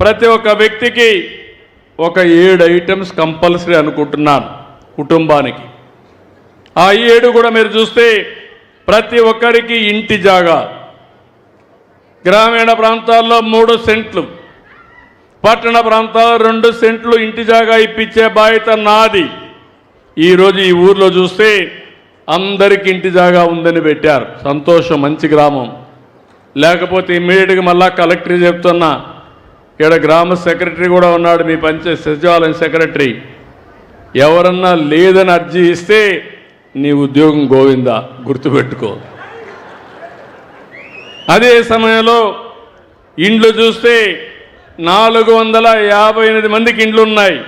ప్రతి ఒక్క వ్యక్తికి ఒక 7 ఐటమ్స్ కంపల్సరీ అనుకుంటున్నాను కుటుంబానికి. ఆ 7 కూడా మీరు చూస్తే ప్రతి ఒక్కరికి ఇంటి జాగా, గ్రామీణ ప్రాంతాల్లో 3 సెంట్లు, పట్టణ ప్రాంతాల్లో 2 సెంట్లు ఇంటి జాగా ఇప్పించే బాధ్యత నాది. ఈరోజు ఈ ఊర్లో చూస్తే అందరికి ఇంటి జాగా ఉందని పెట్టారు. సంతోషం, మంచి గ్రామం. లేకపోతే ఇమ్మీడియట్గా మళ్ళా కలెక్టరీ చెప్తున్నా, ఇక్కడ గ్రామ సెక్రటరీ కూడా ఉన్నాడు, మీ పంచాయతీ సచివాలయం సెక్రటరీ. ఎవరన్నా లేదని అర్జీ ఇస్తే నీ ఉద్యోగం గోవిందా, గుర్తుపెట్టుకో. అదే సమయంలో ఇండ్లు చూస్తే 458 మందికి ఇండ్లు ఉన్నాయి,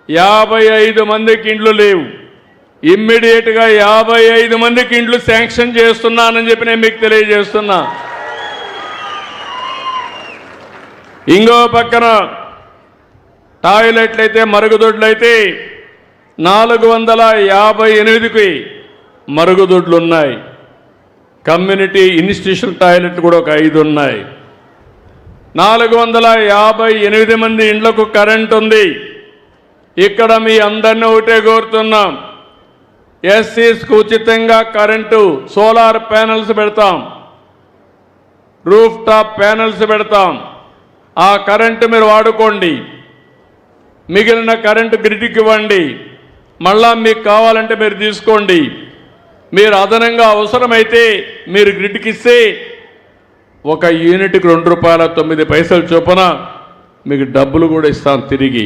55 మందికి ఇండ్లు లేవు. ఇమ్మీడియట్గా 55 మందికి ఇండ్లు శాంక్షన్ చేస్తున్నానని చెప్పి నేను మీకు తెలియజేస్తున్నా. ఇంకో పక్కన టాయిలెట్లు అయితే, మరుగుదొడ్లు అయితే 458కి మరుగుదొడ్లు ఉన్నాయి. కమ్యూనిటీ ఇన్స్టిట్యూషన్ టాయిలెట్లు కూడా ఒక 5 ఉన్నాయి. 458 మంది ఇండ్లకు కరెంట్ ఉంది. ఇక్కడ మీ అందరినీ ఒకటే కోరుతున్నాం, ఎస్సీస్కు ఉచితంగా కరెంటు, సోలార్ ప్యానెల్స్ పెడతాం, రూఫ్ టాప్ ప్యానెల్స్ పెడతాం. ఆ కరెంటు మీరు వాడుకోండి, మిగిలిన కరెంటు గ్రిడ్కి ఇవ్వండి. మళ్ళా మీకు కావాలంటే మీరు తీసుకోండి. మీరు అదనంగా అవసరమైతే మీరు గ్రిడ్కి ఇస్తే ఒక యూనిట్కి ₹2.09 చొప్పున మీకు డబ్బులు కూడా ఇస్తాం తిరిగి.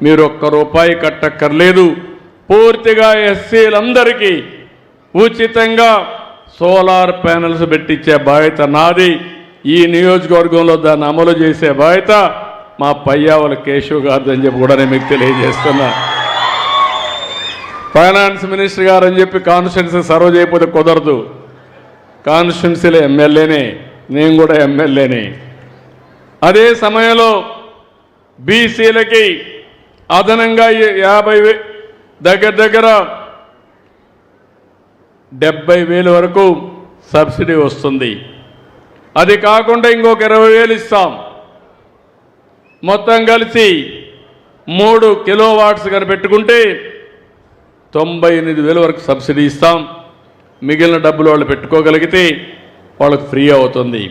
మీరు ₹1 కట్టక్కర్లేదు. పూర్తిగా ఎస్సీలందరికీ ఉచితంగా సోలార్ ప్యానెల్స్ పెట్టించే బాధ్యత నాది. ఈ నియోజకవర్గంలో దాన్ని అమలు చేసే బాధ్యత మా పయ్యావుల కేశవ్ గారు అని చెప్పి కూడా నేను మీకు తెలియజేస్తున్నా. ఫైనాన్స్ మినిస్టర్ గారు అని చెప్పి కాన్స్టిట్యున్సీ సర్వ్ చేయకపోతే కుదరదు. కాన్స్టిట్యున్సీలో ఎమ్మెల్యేనే, నేను కూడా ఎమ్మెల్యేనే. అదే సమయంలో బీసీలకి అదనంగా 50 దగ్గర 70,000 వరకు సబ్సిడీ వస్తుంది. అది కాకుండా ఇంకొక 20,000 ఇస్తాం. మొత్తం కలిసి 3 కిలోవాట్స్ కనుక పెట్టుకుంటే 98,000 వరకు సబ్సిడీ ఇస్తాం. మిగిలిన డబ్బులు వాళ్ళు పెట్టుకోగలిగితే వాళ్ళకు ఫ్రీ అవుతుంది.